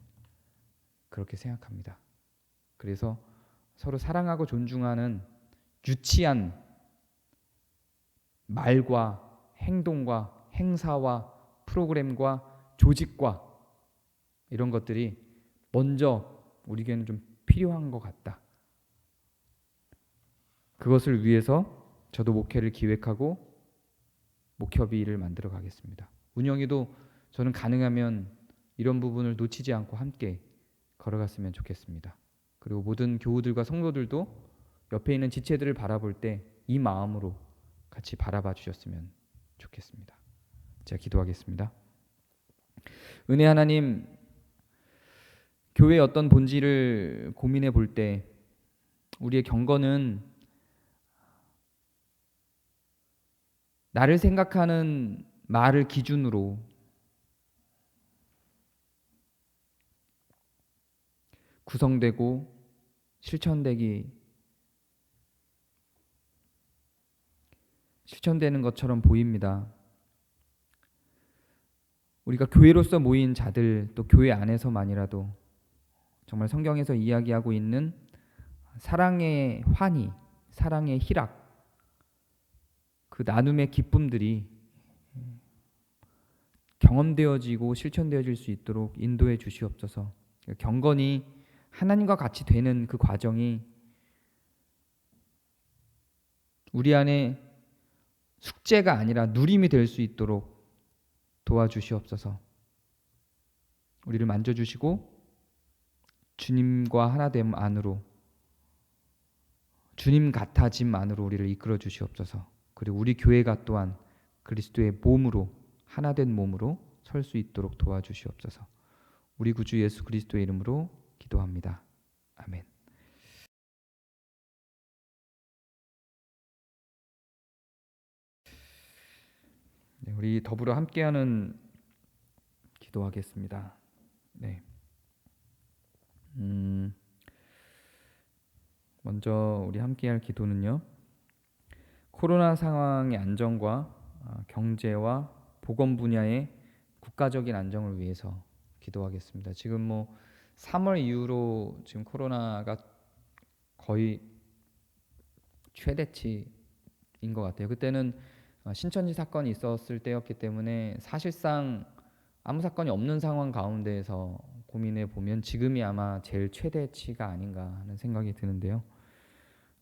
그렇게 생각합니다. 그래서 서로 사랑하고 존중하는 유치한 말과 행동과 행사와 프로그램과 조직과 이런 것들이 먼저 우리 교회는 좀 필요한 것 같다. 그것을 위해서 저도 목회를 기획하고 목협의를 만들어 가겠습니다. 운영위도 저는 가능하면 이런 부분을 놓치지 않고 함께 걸어갔으면 좋겠습니다. 그리고 모든 교우들과 성도들도 옆에 있는 지체들을 바라볼 때 이 마음으로 같이 바라봐 주셨으면 좋겠습니다. 제가 기도하겠습니다. 은혜 하나님, 교회의 어떤 본질을 고민해 볼 때 우리의 경건은 나를 생각하는 말을 기준으로 구성되고 실천되는 것처럼 보입니다. 우리가 교회로서 모인 자들, 또 교회 안에서만이라도 정말 성경에서 이야기하고 있는 사랑의 환희, 사랑의 희락, 그 나눔의 기쁨들이 경험되어지고 실천되어질 수 있도록 인도해 주시옵소서. 경건이 하나님과 같이 되는 그 과정이 우리 안에 숙제가 아니라 누림이 될 수 있도록 도와주시옵소서. 우리를 만져주시고 주님과 하나됨 안으로, 주님 같아짐 안으로 우리를 이끌어 주시옵소서. 그리고 우리 교회가 또한 그리스도의 몸으로, 하나된 몸으로 설 수 있도록 도와주시옵소서. 우리 구주 예수 그리스도의 이름으로 기도합니다. 아멘. 네, 우리 더불어 함께하는 기도하겠습니다. 네. 먼저 우리 함께할 기도는요. 코로나 상황의 안정과 경제와 보건 분야의 국가적인 안정을 위해서 기도하겠습니다. 지금 3월 이후로 지금 코로나가 거의 최대치인 것 같아요. 그때는 신천지 사건이 있었을 때였기 때문에 사실상 아무 사건이 없는 상황 가운데에서 고민해 보면 지금이 아마 제일 최대치가 아닌가 하는 생각이 드는데요.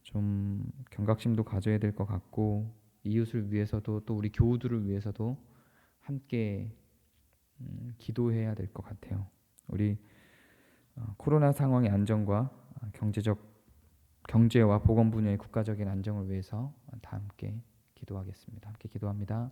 좀 경각심도 가져야 될 것 같고 이웃을 위해서도 또 우리 교우들을 위해서도 함께 기도해야 될 것 같아요. 우리 코로나 상황의 안정과 경제와 보건 분야의 국가적인 안정을 위해서 다 함께 기도하겠습니다. 함께 기도합니다.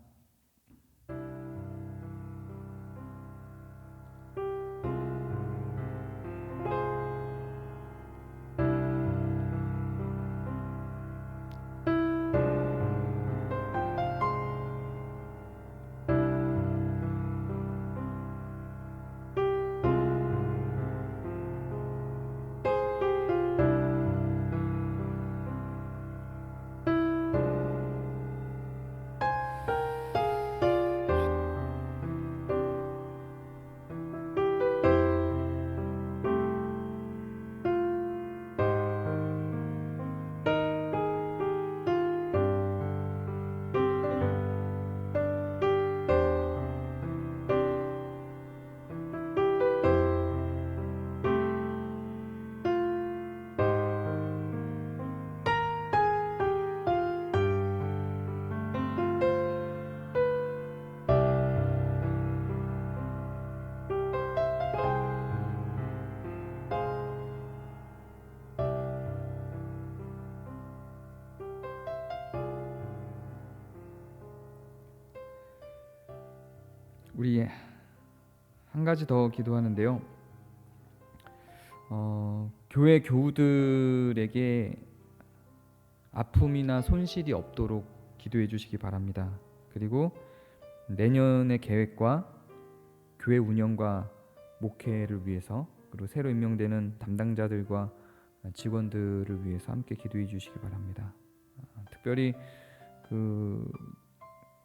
우리 한 가지 더 기도하는데요. 교회 교우들에게 아픔이나 손실이 없도록 기도해 주시기 바랍니다. 그리고 내년의 계획과 교회 운영과 목회를 위해서, 그리고 새로 임명되는 담당자들과 직원들을 위해서 함께 기도해 주시기 바랍니다. 특별히 그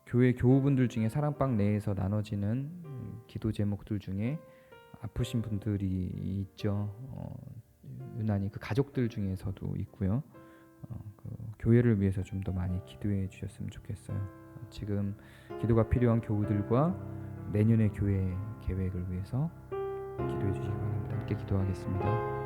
교회 교우분들 중에 사랑방 내에서 나눠지는 기도 제목들 중에 아프신 분들이 있죠. 유난히 그 가족들 중에서도 있고요. 그 교회를 위해서 좀 더 많이 기도해 주셨으면 좋겠어요. 지금 기도가 필요한 교우들과 내년의 교회 계획을 위해서 기도해 주시기 바랍니다. 함께 기도하겠습니다.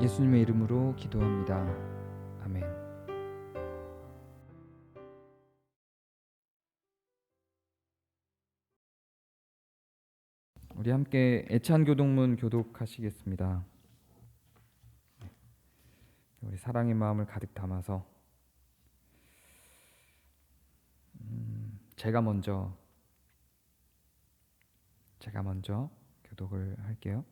예수님의 이름으로 기도합니다. 아멘. 우리 함께 애찬교동문 교독하시겠습니다. 우리 사랑의 마음을 가득 담아서 제가 먼저 교독을 할게요.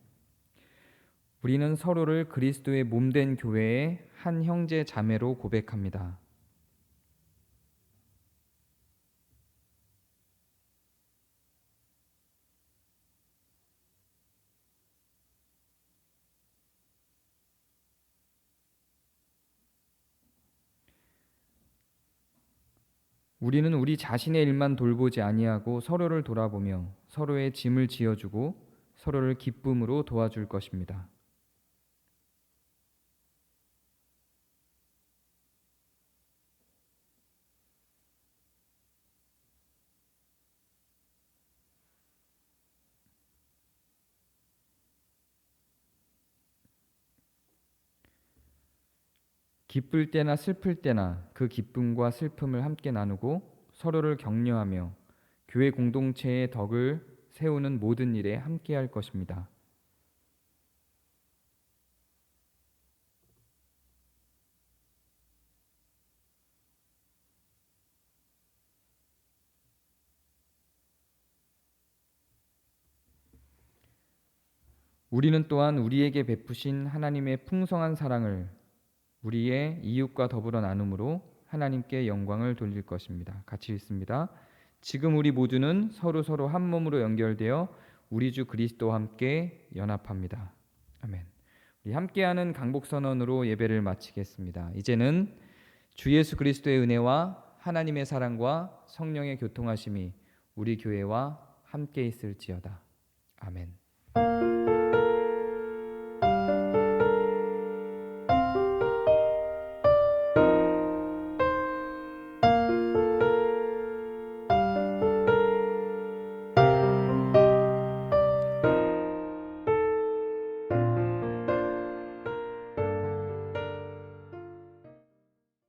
우리는 서로를 그리스도의 몸된 교회의 한 형제 자매로 고백합니다. 우리는 우리 자신의 일만 돌보지 아니하고 서로를 돌아보며 서로의 짐을 지어주고 서로를 기쁨으로 도와줄 것입니다. 기쁠 때나 슬플 때나 그 기쁨과 슬픔을 함께 나누고 서로를 격려하며 교회 공동체의 덕을 세우는 모든 일에 함께할 것입니다. 우리는 또한 우리에게 베푸신 하나님의 풍성한 사랑을 우리의 이웃과 더불어 나눔으로 하나님께 영광을 돌릴 것입니다. 같이 읽습니다. 지금 우리 모두는 서로 한 몸으로 연결되어 우리 주 그리스도와 함께 연합합니다. 아멘. 우리 함께하는 강복선언으로 예배를 마치겠습니다. 이제는 주 예수 그리스도의 은혜와 하나님의 사랑과 성령의 교통하심이 우리 교회와 함께 있을지어다. 아멘.